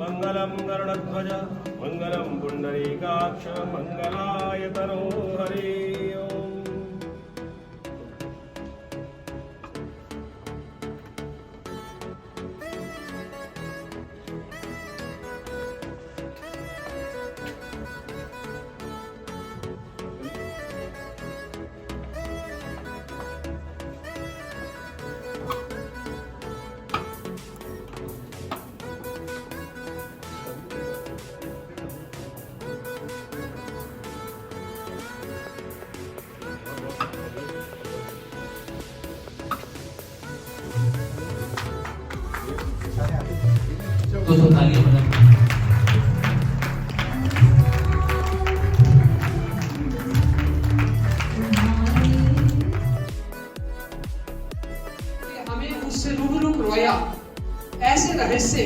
मंगलम गरुड़ध्वज मंगलम पुंडरीकाक्ष मंगलाय तनोहरि ओम। दोस्तों तालियां बजाएं। हमें उससे रूबरू रोया ऐसे रहस्य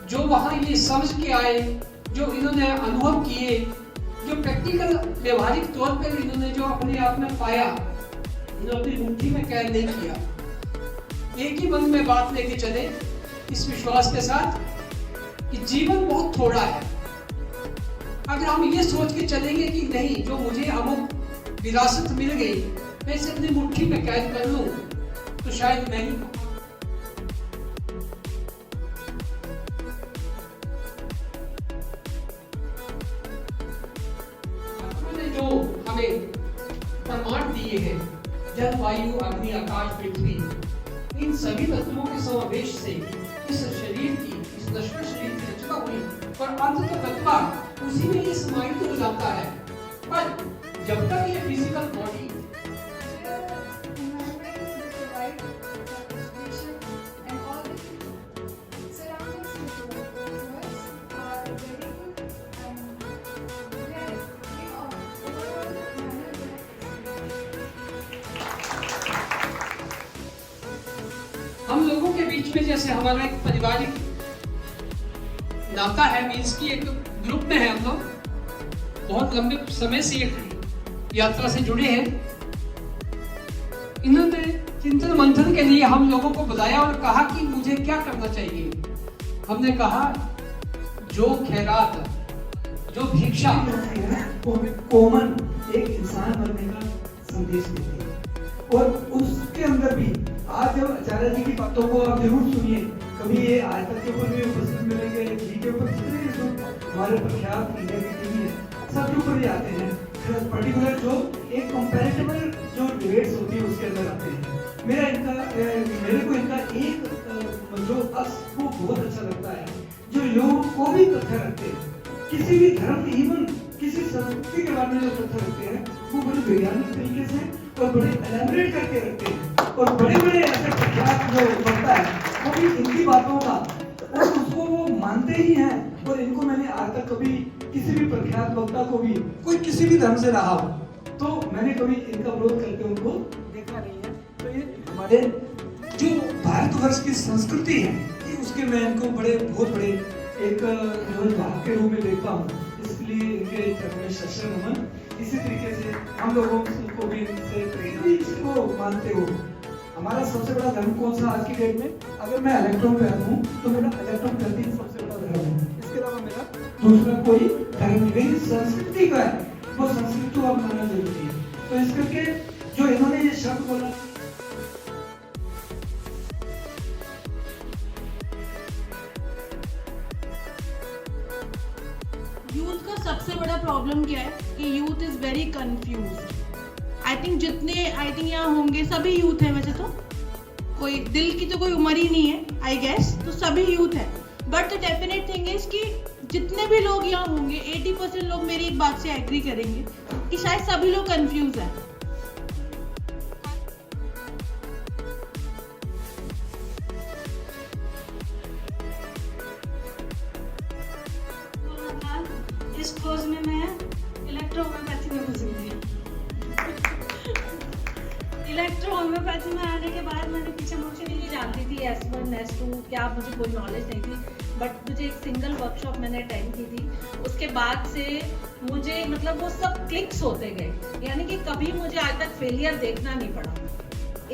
जो वहां ये समझ के आए, जो इन्होंने अनुभव किए, जो प्रैक्टिकल व्यवहारिक तौर पर इन्होंने जो अपने आप में पाया, इन्होंने अपनी मुट्ठी में कैद नहीं किया। एक ही मन में बात लेके चले इस विश्वास के साथ कि जीवन बहुत थोड़ा है। अगर हम ये सोच के चलेंगे कि नहीं, जो मुझे अमुक विरासत मिल गई मैं इसे अपनी मुट्ठी में कैद कर लूं, तो शायद नहीं। उन्होंने जो हमें प्रमाण दिए हैं, जल वायु अग्नि आकाश पृथ्वी, इन सभी तत्वों के समावेश से इस शरीर की, इस नश्वर शरीर की रचना हुई और अंत तत्व उसी में ये समाहित हो जाता है। पर जब तक ये फिजिकल बॉडी हम लोगों के बीच में जैसे हमारा एक पारिवारिक नाता है, मीन्स की एक ग्रुप में है, हम लोग बहुत लंबे समय से एक यात्रा से जुड़े हैं। इन्होंने चिंतन मंथन के लिए हम लोगों को बुलाया और कहा कि मुझे क्या करना चाहिए। हमने कहा जो खैरात, जो भिक्षा वो हमें कॉमन एक इंसान बनने का संदेश देती है। और उसके अंदर भी आज जब आचार्य जी की बातों को आप जरूर सुनिए, कभी ये आज तक के ऊपर भी उपस्थित मिलेंगे, जी के ऊपर जितने भी हमारे प्रख्यात इंडिया की टीवी है सब के ऊपर ही आते हैं। पर्टिकुलर जो एक कंपैरेटिबल जो डिबेट्स होती है उसके अंदर आते हैं। मेरे को इनका एक जो वो बहुत अच्छा लगता है, जो लोगों को भी तथ्य रखते हैं, किसी भी धर्म, इवन किसी संस्कृति के बारे में जो तथ्य रखते हैं वो बड़े वैज्ञानिक तरीके से और बड़े एलैबोरेट करके रखते हैं। और बड़े बड़े ऐसे प्रख्यात जो बनता है वो भी इनकी बातों का, और उसको वो मानते ही हैं। और इनको मैंने आज तक कभी किसी भी प्रख्यात वक्ता को भी, कोई किसी भी धर्म से रहा हो, तो मैंने कभी इनका विरोध करके उनको देखा नहीं है। तो ये हमारे जो भारतवर्ष की संस्कृति है, ये उसके मैं इनको बहुत बड़े एक भाग के रूप में देखता हूँ। इसलिए इनके चरण में शस्त्र नमन। इसी तरीके से हम लोगों को भी इनसे प्रेरित, इसको मानते हो। हमारा सबसे बड़ा धर्म कौन सा आज की डेट में? अगर मैं इलेक्ट्रॉन पे हूँ तो मेरा इलेक्ट्रॉन प्रति सबसे बड़ा धर्म है। इसके अलावा मेरा दूसरा कोई धर्म नहीं। मेरी संस्कृति का है, वो संस्कृति को अपनाना जरूरी है। तो इस करके जो इन्होंने ये शब्द बोला, यूथ का सबसे बड़ा प्रॉब्लम क्या है कि youth is very confused. I think यहाँ होंगे सभी यूथ है, वैसे तो कोई दिल की तो कोई उम्र ही नहीं है, आई गेस तो सभी यूथ है। But the definite thing is कि जितने भी लोग यहाँ होंगे 80% लोग मेरी एक बात से एग्री करेंगे कि शायद सभी लोग कंफ्यूज हैं। इस कोर्स में मैं इलेक्ट्रोहोम्योपैथी में घुसूंगी। इलेक्ट्रोहोम्योपैथी में आने के बाद मैंने पीछे मुझे नहीं जानती थी S1 S2 क्या, मुझे कोई नॉलेज नहीं थी। बट मुझे एक सिंगल वर्कशॉप मैंने अटेंड की थी, उसके बाद से मुझे मतलब वो सब क्लिक्स होते गए, यानी कि कभी मुझे आज तक फेलियर देखना नहीं पड़ा।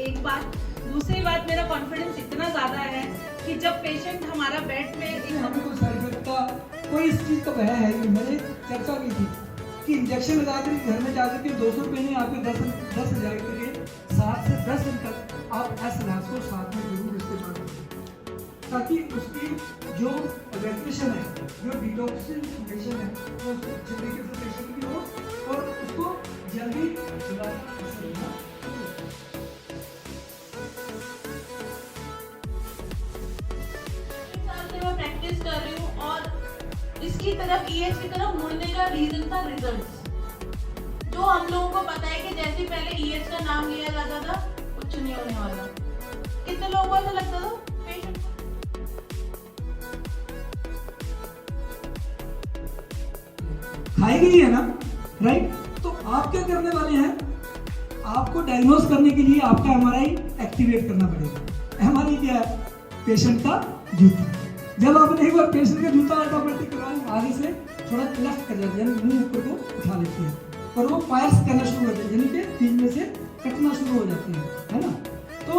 एक बात, दूसरी बात मेरा कॉन्फिडेंस इतना ज़्यादा है कि जब पेशेंट हमारा बेड पे हमें कोई साइड इफेक्ट का कोई इस चीज का भय है कि मैंने चर्चा की थी कि इंजेक्शन लगा कर घर में जाकर के 200 रुपये नहीं आपके 10,000 के लिए 7 से 10 दिन तक आप एस इलाज को साथ में जरूर इस्तेमाल करें, ताकि उसकी जो रेगुलेशन है, जो डिटॉक्सिफिकेशन है, वो उसको अच्छे तरीके से पेशेंट की हो और उसको जल्दी दोबारा असर होना शुरू हो। 3 साल से मैं प्रैक्टिस कर रही हूँ और इसकी तरफ ईएच की तरफ मुड़ने का रीजन था रिजल्ट्स। जो हम लोगों को पता है कि जैसे पहले ईएच का नाम लिया जाता था कुछ नहीं होने वाला। कितने लोगों को ऐसा लगता था पेशेंट खाएगी ही है ना, राइट? तो आप क्या करने वाले हैं, आपको डायग्नोस करने के लिए आपका एमआरआई एक्टिवेट करना पड़ेगा। एमआरआई क्या है? पेशेंट का जूता। जब आपने एक बार पेशेंट का जूता ऑटोमेटिक करवाया, आगे से थोड़ा लेफ्ट कर जाते हैं, मुंह ऊपर को उठा लेते हैं और वो फायर्स करना शुरू होते हैं, यानी कि बीच में से कटना शुरू हो जाते हैं, है ना? तो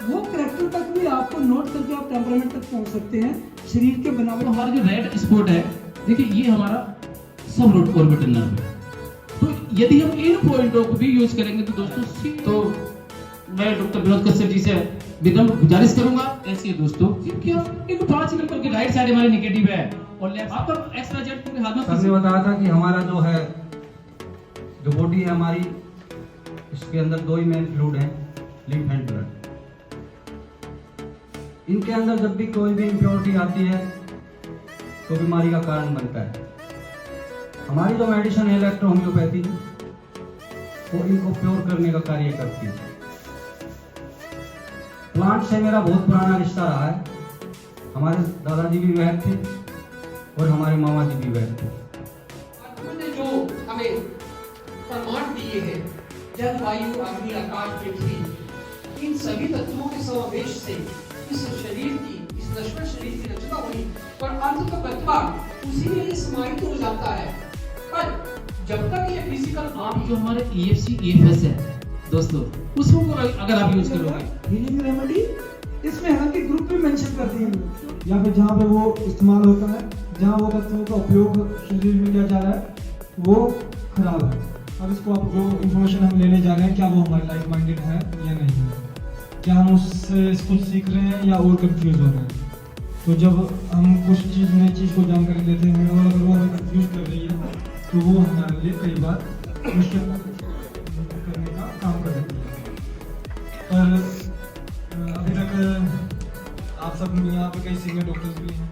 वो करेक्टर तक भी आपको नोट करके आप टेम्परामेंट तक पहुंच सकते हैं, शरीर के बनावट। तो हमारा जो रेड स्पॉट है, देखिए ये हमारा सब ऑर्बिटल नर्व है। तो यदि हम इन पॉइंटों को भी यूज करेंगे तो दोस्तों, तो मैं डॉक्टर विनोद कश्यप जी से विनम्र गुजारिश करूंगा ऐसे दोस्तों, क्योंकि एक 5 नंबर की राइट साइड हमारी नेगेटिव है और लेफ्ट आपका एक्स्ट्रा जेट पूरे हाथ में। सर ने बताया था कि हमारा जो बॉडी है हमारी, इसके अंदर 2 ही मेन फ्लूइड हैं, लिम्फ एंड ब्लड। इनके अंदर जब भी कोई भी इम्प्योरिटी आती है तो बीमारी का कारण बनता है। हमारी जो मेडिसिन है इलेक्ट्रो होम्योपैथी, वो इनको प्योर करने का कार्य करती है। प्लांट से मेरा बहुत पुराना रिश्ता रहा है। हमारे दादाजी भी वैद्य थे और हमारे मामा जी भी वैद्य थे। उन्होंने जो हमें प्रमाण दिए हैं, जल, वायु, अग्नि, आकाश, पृथ्वी, इन सभी तत्वों के समावेश से इस शरीर की, इस नश्वर शरीर की रचना हुई और अंत का तत्व उसी में ही समाहित हो जाता है। पर जब तक ये फिजिकल आप जो हमारे EFC EFS है दोस्तों, उसको अगर आप यूज करोगे, हीलिंग रेमेडी इसमें हालांकि ग्रुप भी मेंशन करती है, या फिर जहाँ पे वो इस्तेमाल होता है, जहाँ वो तत्वों का उपयोग शरीर में किया जा रहा है, वो खराब है। अब इसको आप जो इन्फॉर्मेशन हम लेने जा रहे हैं, क्या वो हमारे लाइक माइंडेड है या नहीं है, क्या हम उससे इसको सीख रहे हैं या और कंफ्यूज हो रहे हैं। तो जब हम कुछ चीज़ नई चीज़ को जानकारी लेते हैं और अगर वो हमें कंफ्यूज कर रही है तो वो हमारे लिए कई बार मुश्किल करने का काम कर देती है। पर अभी तक आप सब यहाँ पे कई सीनियर डॉक्टर्स भी हैं,